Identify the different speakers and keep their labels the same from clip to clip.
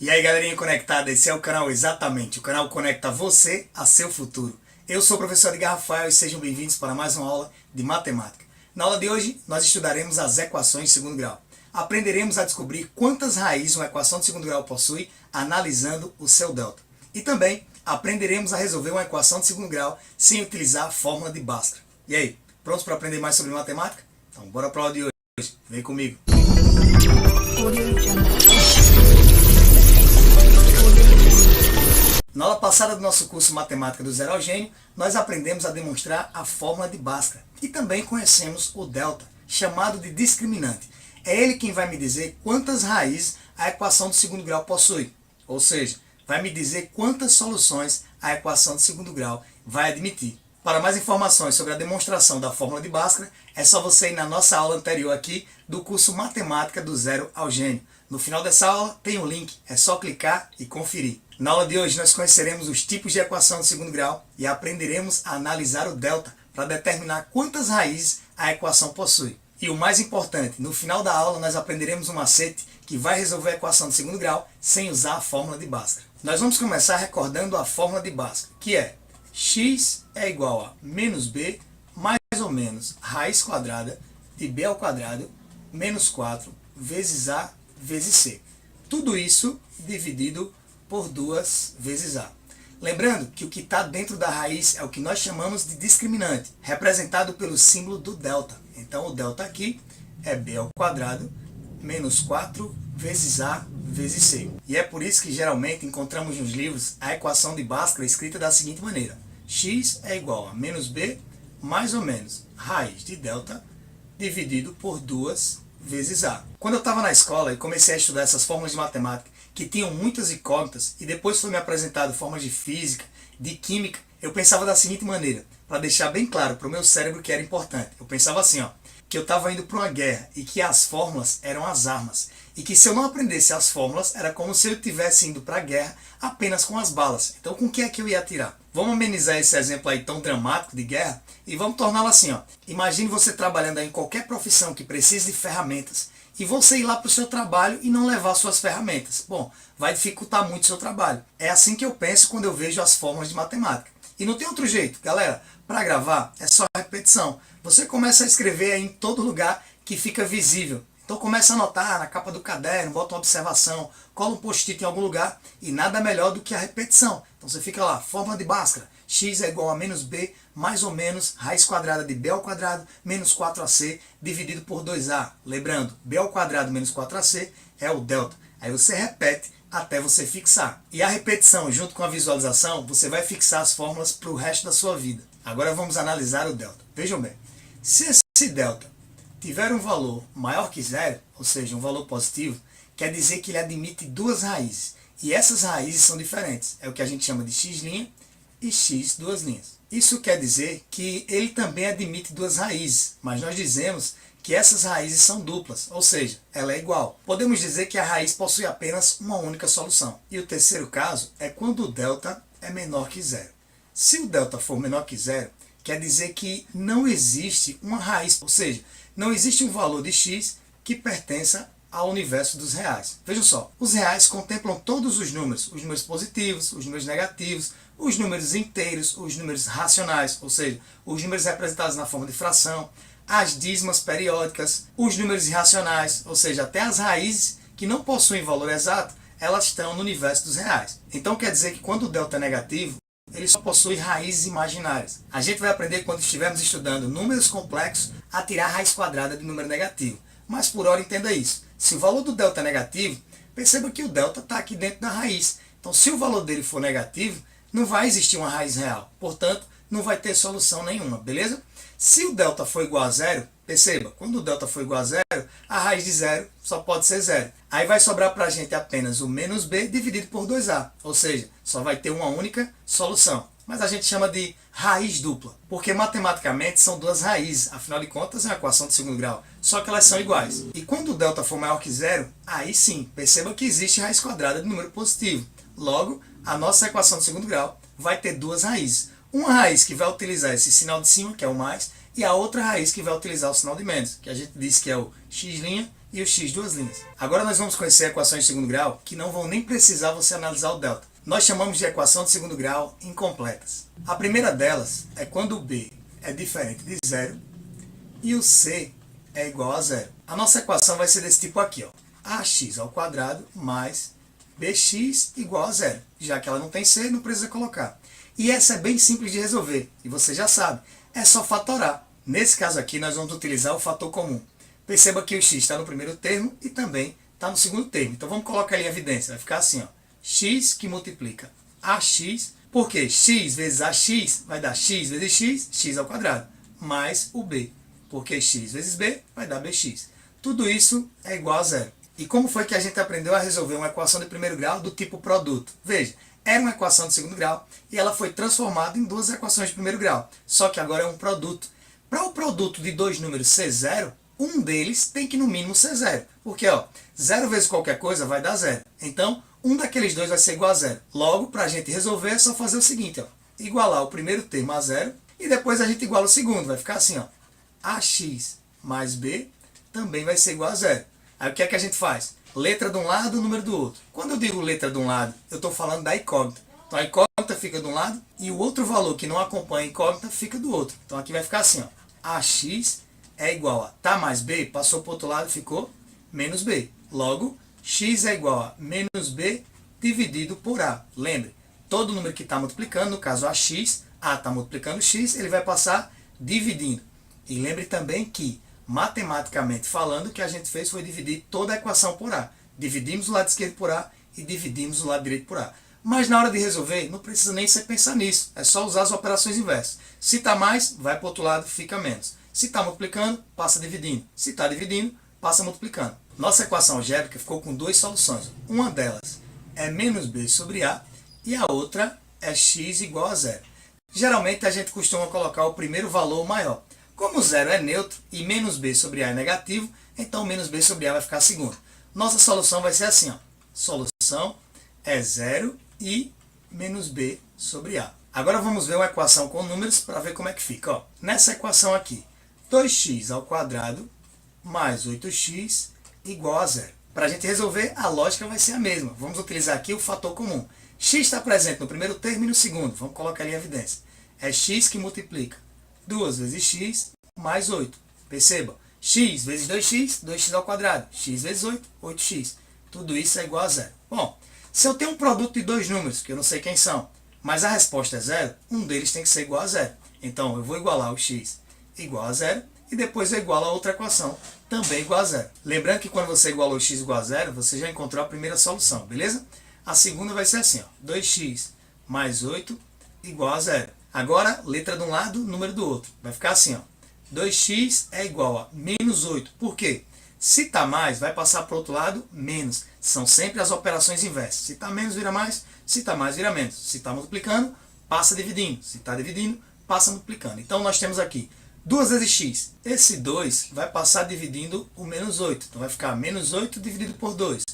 Speaker 1: E aí galerinha conectada, esse é o canal Exatamente, o canal conecta você a seu futuro. Eu sou o professor Edgar Rafael e sejam bem-vindos para mais uma aula de matemática. Na aula de hoje nós estudaremos as equações de segundo grau. Aprenderemos a descobrir quantas raízes uma equação de segundo grau possui analisando o seu delta. E também aprenderemos a resolver uma equação de segundo grau sem utilizar a fórmula de Bhaskara. E aí, prontos para aprender mais sobre matemática? Então bora para a aula de hoje, vem comigo! Na aula passada do nosso curso Matemática do Zero ao Gênio, nós aprendemos a demonstrar a fórmula de Bhaskara e também conhecemos o delta, chamado de discriminante. É ele quem vai me dizer quantas raízes a equação de segundo grau possui, ou seja, vai me dizer quantas soluções a equação de segundo grau vai admitir. Para mais informações sobre a demonstração da fórmula de Bhaskara, é só você ir na nossa aula anterior aqui do curso Matemática do Zero ao Gênio. No final dessa aula tem um link, é só clicar e conferir. Na aula de hoje nós conheceremos os tipos de equação de segundo grau e aprenderemos a analisar o delta para determinar quantas raízes a equação possui. E o mais importante, no final da aula nós aprenderemos um macete que vai resolver a equação de segundo grau sem usar a fórmula de Bhaskara. Nós vamos começar recordando a fórmula de Bhaskara, que é x é igual a menos b mais ou menos raiz quadrada de b ao quadrado menos 4 vezes a vezes c. Tudo isso dividido por 2 vezes a. Lembrando que o que está dentro da raiz é o que nós chamamos de discriminante, representado pelo símbolo do delta. Então o delta aqui é b ao quadrado menos 4 vezes a vezes c. E é por isso que geralmente encontramos nos livros a equação de Bhaskara escrita da seguinte maneira: x é igual a menos b mais ou menos raiz de delta dividido por 2 vezes a. Quando eu estava na escola e comecei a estudar essas fórmulas de matemática que tinham muitas incógnitas e depois foi me apresentado fórmulas de física, de química, eu pensava da seguinte maneira, para deixar bem claro para o meu cérebro que era importante. Eu pensava assim, que eu estava indo para uma guerra e que as fórmulas eram as armas. E que se eu não aprendesse as fórmulas, era como se eu estivesse indo para a guerra apenas com as balas. Então com o que é que eu ia atirar? Vamos amenizar esse exemplo aí tão dramático de guerra e vamos torná-lo assim. Imagine você trabalhando aí em qualquer profissão que precise de ferramentas e você ir lá para o seu trabalho e não levar suas ferramentas. Bom, vai dificultar muito o seu trabalho. É assim que eu penso quando eu vejo as fórmulas de matemática. E não tem outro jeito, galera. Para gravar é só repetição. Você começa a escrever aí em todo lugar que fica visível. Então começa a anotar na capa do caderno, bota uma observação, cola um post-it em algum lugar e nada melhor do que a repetição. Então você fica lá, fórmula de Bhaskara, x é igual a menos b mais ou menos raiz quadrada de b ao quadrado menos 4ac dividido por 2a. Lembrando, b ao quadrado menos 4ac é o delta. Aí você repete até você fixar. E a repetição junto com a visualização, você vai fixar as fórmulas para o resto da sua vida. Agora vamos analisar o delta. Vejam bem, se esse delta tiver um valor maior que zero, ou seja, um valor positivo, quer dizer que ele admite duas raízes. E essas raízes são diferentes. É o que a gente chama de x' e x duas linhas. Isso quer dizer que ele também admite duas raízes, mas nós dizemos que essas raízes são duplas, ou seja, ela é igual. Podemos dizer que a raiz possui apenas uma única solução. E o terceiro caso é quando o delta é menor que zero. Se o delta for menor que zero, quer dizer que não existe uma raiz, ou seja, não existe um valor de x que pertença ao universo dos reais. Vejam só, os reais contemplam todos os números positivos, os números negativos, os números inteiros, os números racionais, ou seja, os números representados na forma de fração, as dízimas periódicas, os números irracionais, ou seja, até as raízes que não possuem valor exato, elas estão no universo dos reais. Então quer dizer que quando o delta é negativo, ele só possui raízes imaginárias. A gente vai aprender quando estivermos estudando números complexos a tirar a raiz quadrada de número negativo. Mas por hora entenda isso. Se o valor do delta é negativo, perceba que o delta está aqui dentro da raiz. Então se o valor dele for negativo, não vai existir uma raiz real. Portanto, não vai ter solução nenhuma, beleza? Se o delta for igual a zero, perceba, quando o delta for igual a zero, a raiz de zero só pode ser zero. Aí vai sobrar para a gente apenas o menos b dividido por 2a, ou seja, só vai ter uma única solução. Mas a gente chama de raiz dupla, porque matematicamente são duas raízes, afinal de contas é uma equação de segundo grau, só que elas são iguais. E quando o delta for maior que zero, aí sim, perceba que existe raiz quadrada de número positivo. Logo, a nossa equação de segundo grau vai ter duas raízes. Uma raiz que vai utilizar esse sinal de cima, que é o mais, e a outra raiz que vai utilizar o sinal de menos, que a gente diz que é o x' e o x duas linhas. Agora nós vamos conhecer equações de segundo grau que não vão nem precisar você analisar o delta. Nós chamamos de equação de segundo grau incompletas. A primeira delas é quando o b é diferente de zero e o c é igual a zero. A nossa equação vai ser desse tipo aqui, ó. Ax ao quadrado mais bx igual a zero. Já que ela não tem c, não precisa colocar. E essa é bem simples de resolver, e você já sabe, é só fatorar. Nesse caso aqui, nós vamos utilizar o fator comum. Perceba que o x está no primeiro termo e também está no segundo termo. Então vamos colocar ali em evidência, vai ficar assim, ó. X que multiplica ax, porque x vezes ax vai dar x vezes x, x ao quadrado, mais o b, porque x vezes b vai dar bx. Tudo isso é igual a zero. E como foi que a gente aprendeu a resolver uma equação de primeiro grau do tipo produto? Veja, era uma equação de segundo grau e ela foi transformada em duas equações de primeiro grau, só que agora é um produto. Para o produto de dois números ser zero, um deles tem que no mínimo ser zero, porque ó, zero vezes qualquer coisa vai dar zero. Então, um daqueles dois vai ser igual a zero. Logo, para a gente resolver, é só fazer o seguinte, ó, igualar o primeiro termo a zero e depois a gente iguala o segundo, vai ficar assim, ó, ax mais b também vai ser igual a zero. Aí o que é que a gente faz? Letra de um lado, número do outro. Quando eu digo letra de um lado, eu estou falando da incógnita. Então a incógnita fica de um lado e o outro valor que não acompanha a incógnita fica do outro. Então aqui vai ficar assim, ó, ax é igual a tá mais b, passou para o outro lado, ficou menos b. Logo, x é igual a menos b dividido por a. Lembre, todo número que está multiplicando, no caso ax, a está multiplicando x, ele vai passar dividindo. E lembre também que, matematicamente falando, o que a gente fez foi dividir toda a equação por a. Dividimos o lado esquerdo por a e dividimos o lado direito por a. Mas na hora de resolver, não precisa nem você pensar nisso. É só usar as operações inversas. Se está mais, vai para o outro lado, fica menos. Se está multiplicando, passa dividindo. Se está dividindo, passa multiplicando. Nossa equação algébrica ficou com duas soluções. Uma delas é menos b sobre a e a outra é x igual a zero. Geralmente a gente costuma colocar o primeiro valor maior. Como zero é neutro e menos b sobre a é negativo, então menos b sobre a vai ficar segundo. Nossa solução vai ser assim, ó. Solução é zero e menos b sobre a. Agora vamos ver uma equação com números para ver como é que fica. Ó. Nessa equação aqui, 2x ao quadrado mais 8x igual a zero. Para a gente resolver, a lógica vai ser a mesma. Vamos utilizar aqui o fator comum. X está presente no primeiro termo e no segundo. Vamos colocar ali em evidência. É x que multiplica 2 vezes x mais 8. Perceba, x vezes 2x, 2x ao quadrado. X vezes 8, 8x. Tudo isso é igual a zero. Bom, se eu tenho um produto de dois números, que eu não sei quem são, mas a resposta é zero, um deles tem que ser igual a zero. Então, eu vou igualar o x igual a zero e depois eu igualo a outra equação, também igual a zero. Lembrando que quando você igualou o x igual a zero, você já encontrou a primeira solução, beleza? A segunda vai ser assim, ó, 2x mais 8 igual a zero. Agora, letra de um lado, número do outro. Vai ficar assim, ó, 2x é igual a menos 8. Por quê? Se está mais, vai passar para o outro lado, menos. São sempre as operações inversas. Se está menos, vira mais. Se está mais, vira menos. Se está multiplicando, passa dividindo. Se está dividindo, passa multiplicando. Então, nós temos aqui 2 vezes x. Esse 2 vai passar dividindo o menos 8. Então, vai ficar menos 8 dividido por 2.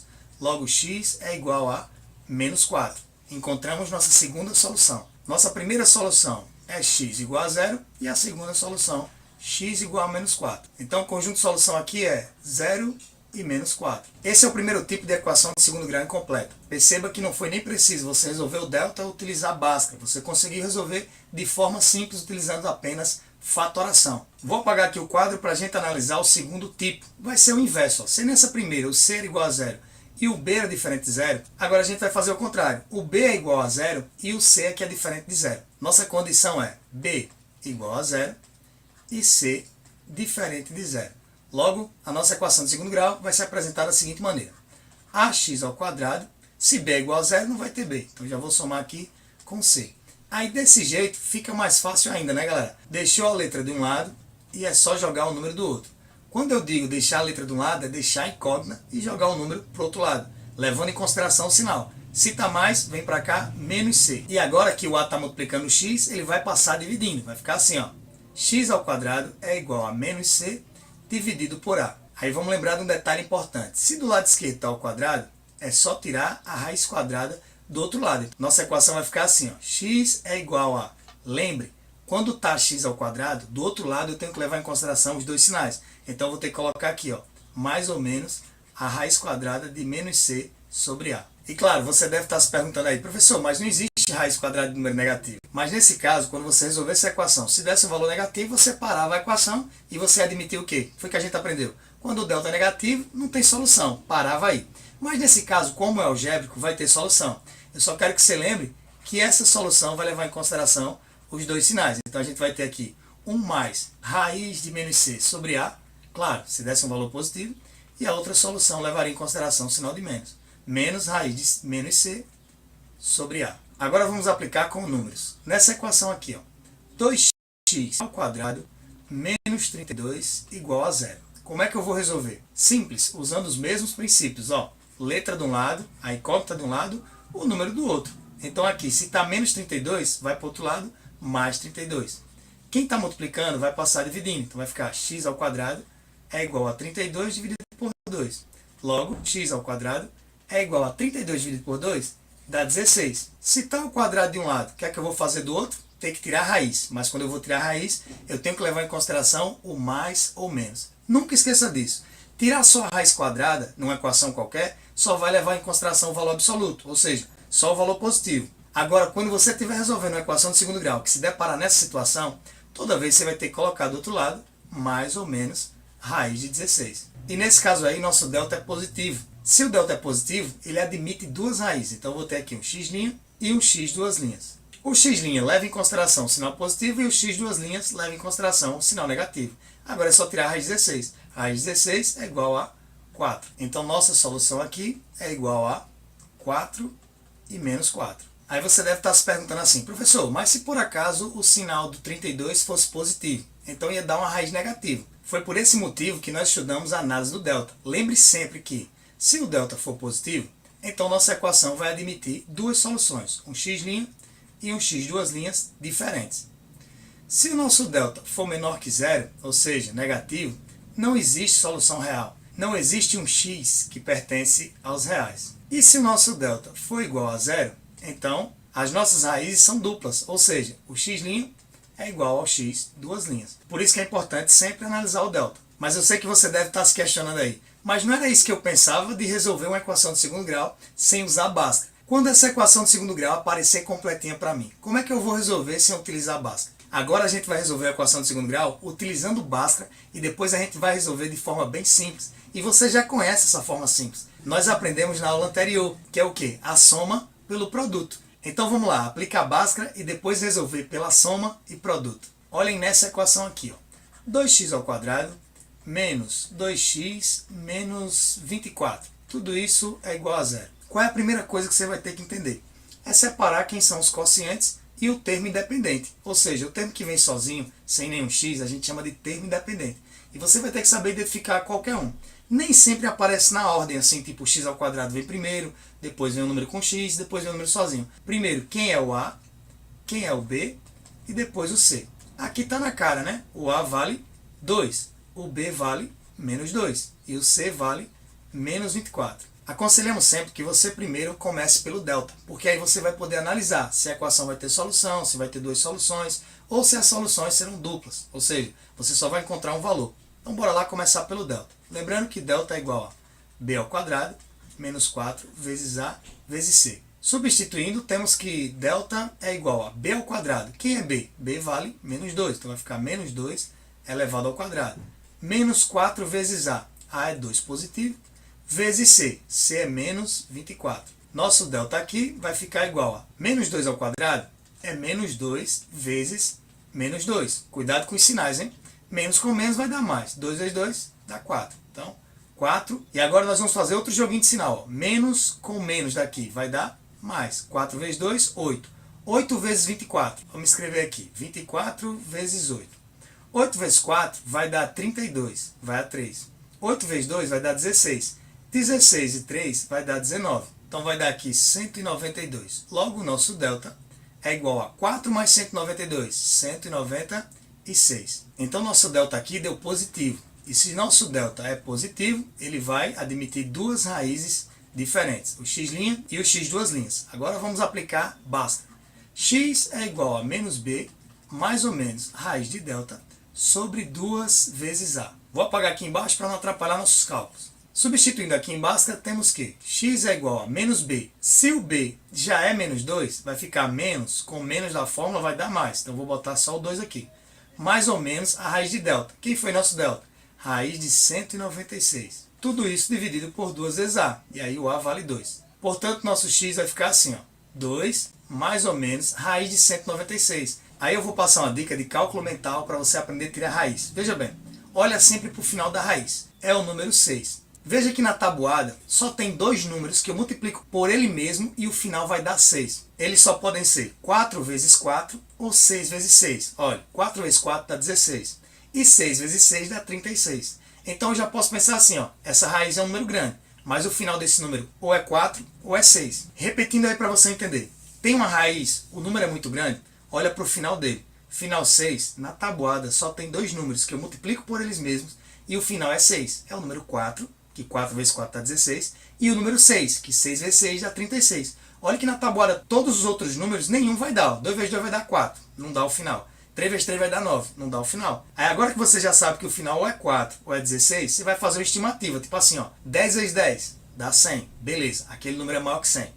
Speaker 1: Logo, x é igual a menos 4. Encontramos nossa segunda solução. Nossa primeira solução é x igual a zero e a segunda solução x igual a menos 4. Então o conjunto de solução aqui é 0 e menos 4. Esse é o primeiro tipo de equação de segundo grau incompleta. Perceba que não foi nem preciso você resolver o delta ou utilizar a básica. Você conseguiu resolver de forma simples utilizando apenas fatoração. Vou apagar aqui o quadro para a gente analisar o segundo tipo. Vai ser o inverso. Ó. Se nessa primeira o c era igual a zero e o b era diferente de zero, agora a gente vai fazer o contrário. O b é igual a zero e o c é que é diferente de zero. Nossa condição é b igual a zero e c diferente de zero. Logo, a nossa equação de segundo grau vai ser apresentada da seguinte maneira. Ax ao quadrado, se b é igual a zero, não vai ter b. Então já vou somar aqui com c. Aí desse jeito fica mais fácil ainda, né galera? Deixou a letra de um lado e é só jogar o número do outro. Quando eu digo deixar a letra de um lado, é deixar a incógnita e jogar o número para o outro lado, levando em consideração o sinal. Se está mais, vem para cá, menos c. E agora que o a está multiplicando o x, ele vai passar dividindo. Vai ficar assim, ó. X ao quadrado é igual a menos c dividido por a. Aí vamos lembrar de um detalhe importante. Se do lado esquerdo está ao quadrado, é só tirar a raiz quadrada do outro lado. Nossa equação vai ficar assim, ó. X é igual a... Lembre, quando está x ao quadrado, do outro lado eu tenho que levar em consideração os dois sinais. Então eu vou ter que colocar aqui, ó, mais ou menos a raiz quadrada de menos c sobre a. E claro, você deve estar se perguntando aí, professor, mas não existe raiz quadrada de número negativo. Mas nesse caso, quando você resolver essa equação, se desse um valor negativo, você parava a equação e você admitia o quê? Foi o que a gente aprendeu. Quando o delta é negativo, não tem solução, parava aí. Mas nesse caso, como é algébrico, vai ter solução. Eu só quero que você lembre que essa solução vai levar em consideração os dois sinais. Então a gente vai ter aqui 1 mais raiz de menos c sobre a, claro, se desse um valor positivo, e a outra solução levaria em consideração o sinal de menos. Menos raiz de menos c sobre a. Agora vamos aplicar com números. Nessa equação aqui, ó, 2x ao quadrado menos 32 igual a zero. Como é que eu vou resolver? Simples, usando os mesmos princípios. Ó, letra de um lado, a incógnita de um lado, o número do outro. Então aqui, se está menos 32, vai para o outro lado, mais 32. Quem está multiplicando vai passar dividindo. Então vai ficar x ao quadrado é igual a 32 dividido por 2. Logo, x ao quadrado é igual a 32 dividido por 2, dá 16. Se está ao quadrado de um lado, o que é que eu vou fazer do outro? Tem que tirar a raiz. Mas quando eu vou tirar a raiz, eu tenho que levar em consideração o mais ou menos. Nunca esqueça disso. Tirar só a raiz quadrada, numa equação qualquer, só vai levar em consideração o valor absoluto, ou seja, só o valor positivo. Agora, quando você estiver resolvendo uma equação de segundo grau, que se deparar nessa situação, toda vez você vai ter que colocar do outro lado, mais ou menos, raiz de 16. E nesse caso aí, nosso delta é positivo. Se o delta é positivo, ele admite duas raízes. Então eu vou ter aqui um x' e um x duas linhas. O x' leva em consideração o sinal positivo e o x duas linhas leva em consideração o sinal negativo. Agora é só tirar a raiz de 16. A raiz de 16 é igual a 4. Então nossa solução aqui é igual a 4 e menos 4. Aí você deve estar se perguntando assim, professor, mas se por acaso o sinal do 32 fosse positivo, então ia dar uma raiz negativa. Foi por esse motivo que nós estudamos a análise do delta. Lembre sempre que, se o delta for positivo, então nossa equação vai admitir duas soluções, um x' e um x duas linhas diferentes. Se o nosso delta for menor que zero, ou seja, negativo, não existe solução real. Não existe um x que pertence aos reais. E se o nosso delta for igual a zero, então as nossas raízes são duplas, ou seja, o x' é igual ao x duas linhas. Por isso que é importante sempre analisar o delta. Mas eu sei que você deve estar se questionando aí. Mas não era isso que eu pensava de resolver uma equação de segundo grau sem usar Bhaskara. Quando essa equação de segundo grau aparecer completinha para mim, como é que eu vou resolver sem utilizar Bhaskara? Agora a gente vai resolver a equação de segundo grau utilizando Bhaskara e depois a gente vai resolver de forma bem simples. E você já conhece essa forma simples. Nós aprendemos na aula anterior, que é o quê? A soma pelo produto. Então vamos lá, aplicar Bhaskara e depois resolver pela soma e produto. Olhem nessa equação aqui, ó. 2x ao quadrado menos 2x menos 24. Tudo isso é igual a zero. Qual é a primeira coisa que você vai ter que entender? É separar quem são os quocientes e o termo independente. Ou seja, o termo que vem sozinho, sem nenhum x, a gente chama de termo independente. E você vai ter que saber identificar qualquer um. Nem sempre aparece na ordem, assim, tipo x ao quadrado vem primeiro, depois vem o número com x, depois vem o número sozinho. Primeiro, quem é o a, quem é o b e depois o c. Aqui está na cara, né? O a vale 2, o b vale menos 2 e o c vale menos 24. Aconselhamos sempre que você primeiro comece pelo delta, porque aí você vai poder analisar se a equação vai ter solução, se vai ter duas soluções, ou se as soluções serão duplas, ou seja, você só vai encontrar um valor. Então bora lá começar pelo delta. Lembrando que delta é igual a b ao quadrado menos 4 vezes a vezes c. Substituindo, temos que delta é igual a b ao quadrado. Quem é b? b vale menos 2, então vai ficar menos 2 elevado ao quadrado. Menos 4 vezes a é 2 positivo, vezes c, c é menos 24. Nosso delta aqui vai ficar igual a menos 2 ao quadrado, é menos 2 vezes menos 2. Cuidado com os sinais, hein? Menos com menos vai dar mais. 2 vezes 2 dá 4. Então, 4. E agora nós vamos fazer outro joguinho de sinal. Ó. Menos com menos daqui vai dar mais. 4 vezes 2, 8. 8 vezes 24. Vamos escrever aqui. 24 vezes 8. 8 vezes 4 vai dar 32. Vai a 3. 8 vezes 2 vai dar 16. 16 e 3 vai dar 19. Então vai dar aqui 192. Logo o nosso delta é igual a 4 mais 192. 196. Então nosso delta aqui deu positivo. E se nosso delta é positivo, ele vai admitir duas raízes diferentes, o x' e o x duas linhas. Agora vamos aplicar Bhaskara. X é igual a menos b, mais ou menos, raiz de delta, sobre 2 vezes a. Vou apagar aqui embaixo para não atrapalhar nossos cálculos. Substituindo aqui em Bhaskara, temos que x é igual a menos b. Se o b já é menos 2, vai ficar menos, com menos da fórmula vai dar mais. Então vou botar só o 2 aqui. Mais ou menos a raiz de delta. Quem foi nosso delta? Raiz de 196. Tudo isso dividido por 2 vezes a. E aí o a vale 2. Portanto, nosso x vai ficar assim, ó, 2 mais ou menos raiz de 196. Aí eu vou passar uma dica de cálculo mental para você aprender a tirar raiz. Veja bem, olha sempre para o final da raiz. É o número 6. Veja que na tabuada só tem dois números que eu multiplico por ele mesmo e o final vai dar 6. Eles só podem ser 4 vezes 4 ou 6 vezes 6. Olha, 4 vezes 4 dá 16. E 6 vezes 6 dá 36. Então eu já posso pensar assim, ó, essa raiz é um número grande, mas o final desse número ou é 4 ou é 6. Repetindo aí para você entender. Tem uma raiz, o número é muito grande, olha para o final dele. Final 6, na tabuada só tem dois números que eu multiplico por eles mesmos e o final é 6. É o número 4, que 4 vezes 4 dá 16, e o número 6, que 6 vezes 6 dá 36. Olha que na tabuada todos os outros números, nenhum vai dar. 2 vezes 2 vai dar 4, não dá o final. 3 vezes 3 vai dar 9, não dá o final. Aí agora que você já sabe que o final ou é 4 ou é 16, você vai fazer uma estimativa, tipo assim, ó, 10 vezes 10 dá 100, beleza, aquele número é maior que 100.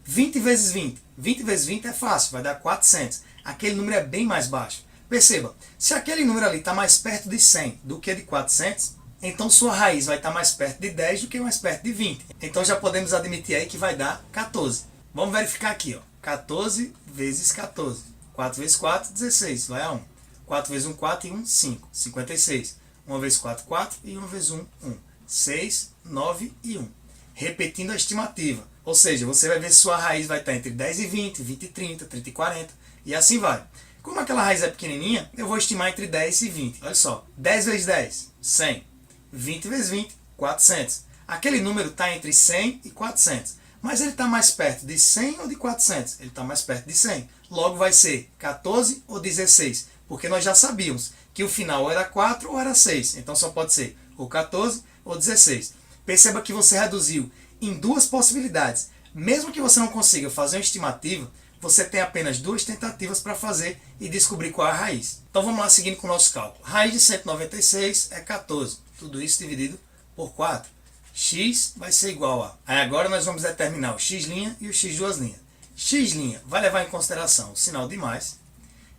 Speaker 1: 20 vezes 20, 20 vezes 20 é fácil, vai dar 400, aquele número é bem mais baixo. Perceba, se aquele número ali está mais perto de 100 do que de 400, então sua raiz vai estar mais perto de 10 do que mais perto de 20. Então já podemos admitir aí que vai dar 14. Vamos verificar aqui, ó. 14 vezes 14. 4 vezes 4, 16, vai a 1. 4 vezes 1, 4 e 1, 5. 56. 1 vezes 4, 4 e 1 vezes 1, 1. 6, 9 e 1. Repetindo a estimativa. Ou seja, você vai ver se sua raiz vai estar entre 10 e 20, 20 e 30, 30 e 40. E assim vai. Como aquela raiz é pequenininha, eu vou estimar entre 10 e 20. Olha só. 10 vezes 10, 100. 20 vezes 20, 400. Aquele número está entre 100 e 400. Mas ele está mais perto de 100 ou de 400? Ele está mais perto de 100. Logo vai ser 14 ou 16. Porque nós já sabíamos que o final era 4 ou era 6. Então só pode ser ou 14 ou 16. Perceba que você reduziu em duas possibilidades. Mesmo que você não consiga fazer uma estimativa, você tem apenas duas tentativas para fazer e descobrir qual é a raiz. Então vamos lá seguindo com o nosso cálculo. Raiz de 196 é 14. Tudo isso dividido por 4. X vai ser igual a... Aí agora nós vamos determinar o x' e o x duas linhas. X' vai levar em consideração o sinal de mais.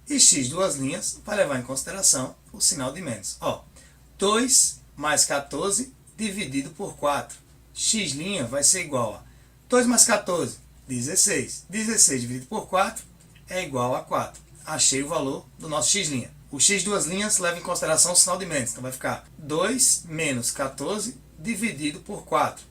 Speaker 1: E x duas linhas vai levar em consideração o sinal de menos. Ó, 2 mais 14 dividido por 4. X' vai ser igual a 2 mais 14, 16. 16 dividido por 4 é igual a 4. Achei o valor do nosso x'. O x duas linhas leva em consideração o sinal de menos. Então vai ficar 2 menos 14 dividido por 4.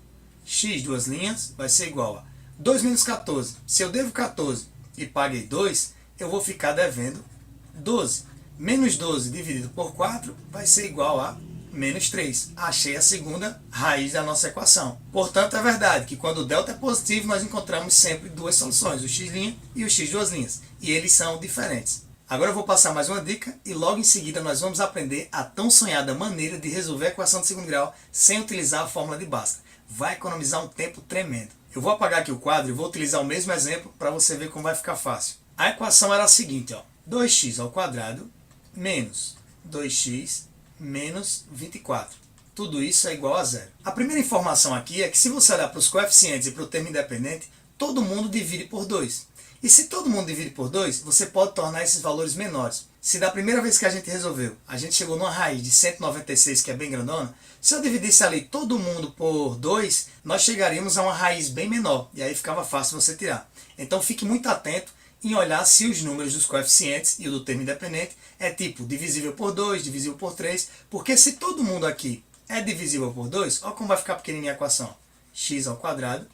Speaker 1: X duas linhas vai ser igual a 2 menos 14. Se eu devo 14 e paguei 2, eu vou ficar devendo 12. Menos 12 dividido por 4 vai ser igual a menos 3. Achei a segunda raiz da nossa equação. Portanto, é verdade que quando o delta é positivo, nós encontramos sempre duas soluções, o x' e o x duas linhas. E eles são diferentes. Agora eu vou passar mais uma dica e logo em seguida nós vamos aprender a tão sonhada maneira de resolver a equação de segundo grau sem utilizar a fórmula de Bhaskara. Vai economizar um tempo tremendo. Eu vou apagar aqui o quadro e vou utilizar o mesmo exemplo para você ver como vai ficar fácil. A equação era a seguinte, ó, 2x ao quadrado menos 2x menos 24. Tudo isso é igual a zero. A primeira informação aqui é que se você olhar para os coeficientes e para o termo independente, todo mundo divide por 2. E se todo mundo divide por 2, você pode tornar esses valores menores. Se da primeira vez que a gente resolveu, a gente chegou numa raiz de 196, que é bem grandona, se eu dividisse ali todo mundo por 2, nós chegaríamos a uma raiz bem menor. E aí ficava fácil você tirar. Então fique muito atento em olhar se os números dos coeficientes e o do termo independente é tipo divisível por 2, divisível por 3, porque se todo mundo aqui é divisível por 2, olha como vai ficar pequenininha a equação. X ao quadrado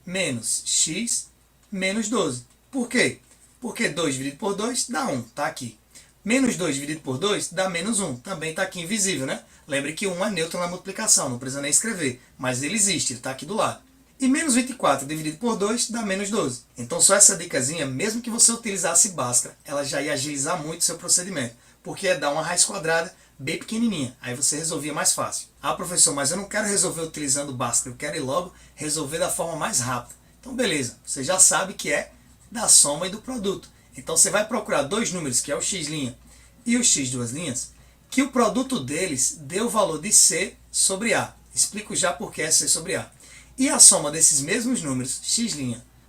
Speaker 1: menos x menos 12. Por quê? Porque 2 dividido por 2 dá 1, está aqui. Menos 2 dividido por 2 dá menos 1, também está aqui invisível, né? Lembre que 1 é neutro na multiplicação, não precisa nem escrever, mas ele existe, ele está aqui do lado. E menos 24 dividido por 2 dá menos 12. Então só essa dicasinha, mesmo que você utilizasse Bhaskara, ela já ia agilizar muito o seu procedimento, porque ia dar uma raiz quadrada bem pequenininha, aí você resolvia mais fácil. Ah, professor, mas eu não quero resolver utilizando Bhaskara, eu quero ir logo resolver da forma mais rápida. Então beleza, você já sabe que é da soma e do produto. Então você vai procurar dois números, que é o x' e o x duas linhas, que o produto deles deu o valor de C sobre A. Explico já por que é C sobre A. E a soma desses mesmos números, x'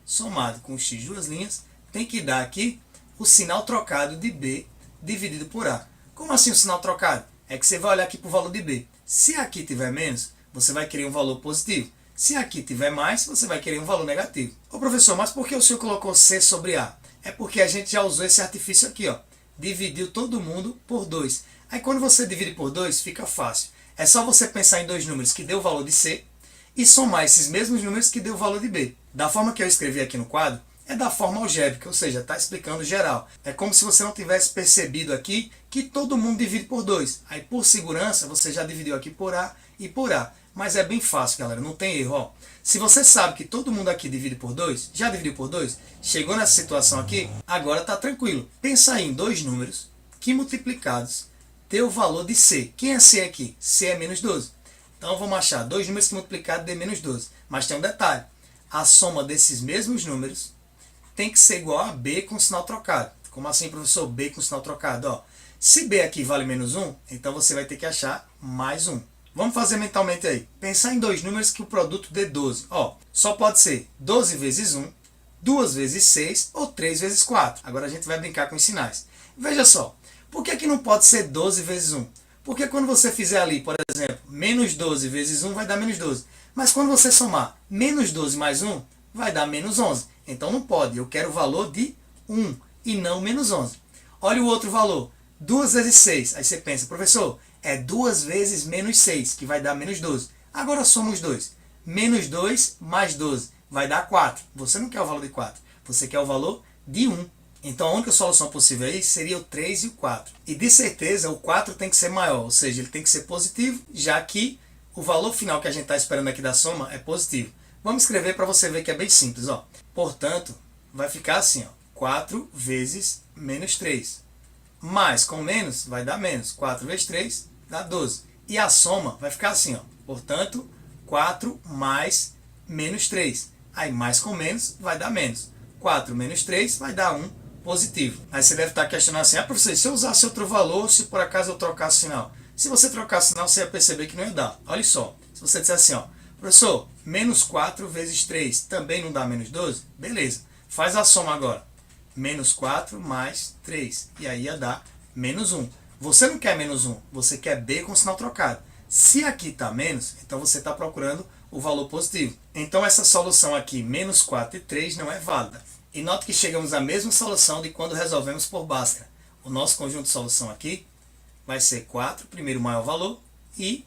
Speaker 1: somado com x duas linhas, tem que dar aqui o sinal trocado de B dividido por A. Como assim o sinal trocado? É que você vai olhar aqui para o valor de B. Se aqui tiver menos, você vai querer um valor positivo. Se aqui tiver mais, você vai querer um valor negativo. Ô professor, mas por que o senhor colocou C sobre A? É porque a gente já usou esse artifício aqui, ó. Dividiu todo mundo por 2. Aí quando você divide por 2, fica fácil. É só você pensar em dois números que deu o valor de C e somar esses mesmos números que deu o valor de B. Da forma que eu escrevi aqui no quadro, é da forma algébrica, ou seja, está explicando geral. É como se você não tivesse percebido aqui que todo mundo divide por 2. Aí por segurança, você já dividiu aqui por A e por A. Mas é bem fácil, galera, não tem erro. Ó. Se você sabe que todo mundo aqui divide por 2, já dividiu por 2, chegou nessa situação aqui, agora está tranquilo. Pensa aí em dois números que multiplicados deu o valor de C. Quem é C aqui? C é menos 12. Então vamos achar dois números que multiplicados dê menos 12. Mas tem um detalhe. A soma desses mesmos números tem que ser igual a B com sinal trocado. Como assim, professor? B com sinal trocado. Ó. Se B aqui vale menos 1, então você vai ter que achar mais 1. Vamos fazer mentalmente aí. Pensar em dois números que o produto dê 12. Ó, só pode ser 12 vezes 1, 2 vezes 6 ou 3 vezes 4. Agora a gente vai brincar com os sinais. Veja só. Por que não pode ser 12 vezes 1? Porque quando você fizer ali, por exemplo, menos 12 vezes 1 vai dar menos 12. Mas quando você somar menos 12 mais 1, vai dar menos 11. Então não pode. Eu quero o valor de 1 e não menos 11. Olha o outro valor. 2 vezes 6. Aí você pensa, professor, é 2 vezes menos 6, que vai dar menos 12. Agora soma os dois. Menos 2 mais 12 vai dar 4. Você não quer o valor de 4. Você quer o valor de 1. Então a única solução possível aí seria o 3 e o 4. E de certeza o 4 tem que ser maior, ou seja, ele tem que ser positivo, já que o valor final que a gente está esperando aqui da soma é positivo. Vamos escrever para você ver que é bem simples. Ó. Portanto, vai ficar assim, ó, 4 vezes menos 3. Mais com menos vai dar menos. 4 vezes 3 dá 12. E a soma vai ficar assim. Ó. Portanto, 4 mais menos 3. Aí mais com menos vai dar menos. 4 menos 3 vai dar 1 positivo. Aí você deve estar questionando assim, professor, se eu usasse outro valor, se por acaso eu trocasse o sinal? Se você trocasse o sinal, você ia perceber que não ia dar. Olha só, se você disser assim, ó, professor, menos 4 vezes 3 também não dá menos 12? Beleza, faz a soma agora. Menos 4 mais 3, e aí ia dar menos 1. Você não quer menos 1, você quer B com sinal trocado. Se aqui está menos, então você está procurando o valor positivo. Então essa solução aqui, menos 4 e 3, não é válida. E note que chegamos à mesma solução de quando resolvemos por Bhaskara. O nosso conjunto de solução aqui vai ser 4, primeiro maior valor, e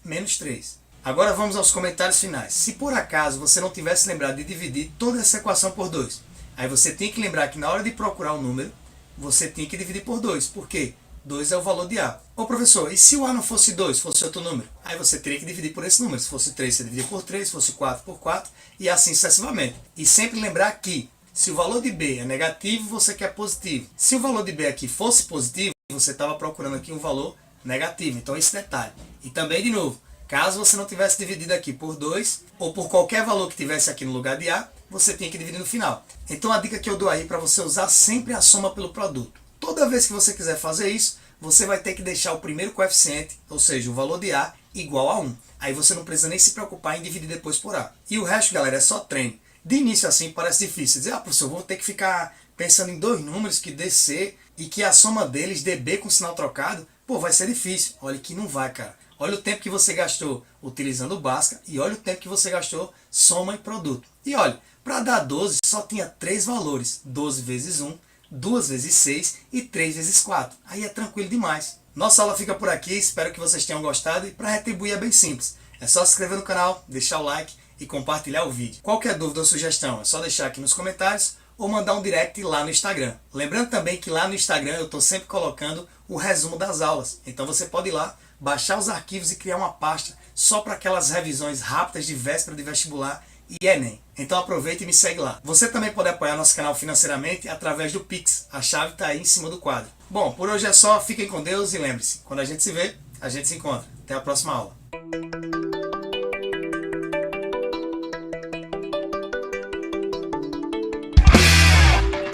Speaker 1: menos 3. Agora vamos aos comentários finais. Se por acaso você não tivesse lembrado de dividir toda essa equação por 2, aí você tem que lembrar que na hora de procurar o número, você tem que dividir por 2. Por quê? 2 é o valor de A. Ô professor, e se o A não fosse 2, fosse outro número? Aí você teria que dividir por esse número. Se fosse 3, você dividia por 3, se fosse 4, por 4, e assim sucessivamente. E sempre lembrar que, se o valor de B é negativo, você quer positivo. Se o valor de B aqui fosse positivo, você estava procurando aqui um valor negativo. Então esse detalhe. E também, de novo, caso você não tivesse dividido aqui por 2, ou por qualquer valor que tivesse aqui no lugar de A, você tinha que dividir no final. Então a dica que eu dou aí para você usar sempre a soma pelo produto. Toda vez que você quiser fazer isso, você vai ter que deixar o primeiro coeficiente, ou seja, o valor de A, igual a 1. Aí você não precisa nem se preocupar em dividir depois por A. E o resto, galera, é só treino. De início assim parece difícil. Dizer, professor, vou ter que ficar pensando em dois números que dê C e que a soma deles dê B com sinal trocado. Pô, vai ser difícil. Olha que não vai, cara. Olha o tempo que você gastou utilizando o Bhaskara e olha o tempo que você gastou soma e produto. E olha, para dar 12 só tinha 3 valores. 12 vezes 1, 2 vezes 6 e 3 vezes 4. Aí é tranquilo demais. Nossa aula fica por aqui, espero que vocês tenham gostado e para retribuir é bem simples. É só se inscrever no canal, deixar o like e compartilhar o vídeo. Qualquer dúvida ou sugestão é só deixar aqui nos comentários ou mandar um direct lá no Instagram. Lembrando também que lá no Instagram eu estou sempre colocando o resumo das aulas. Então você pode ir lá, baixar os arquivos e criar uma pasta só para aquelas revisões rápidas de véspera de vestibular e Enem. Então aproveita e me segue lá. Você também pode apoiar nosso canal financeiramente através do Pix. A chave está aí em cima do quadro. Bom, por hoje é só. Fiquem com Deus e lembre-se, quando a gente se vê, a gente se encontra. Até a próxima aula.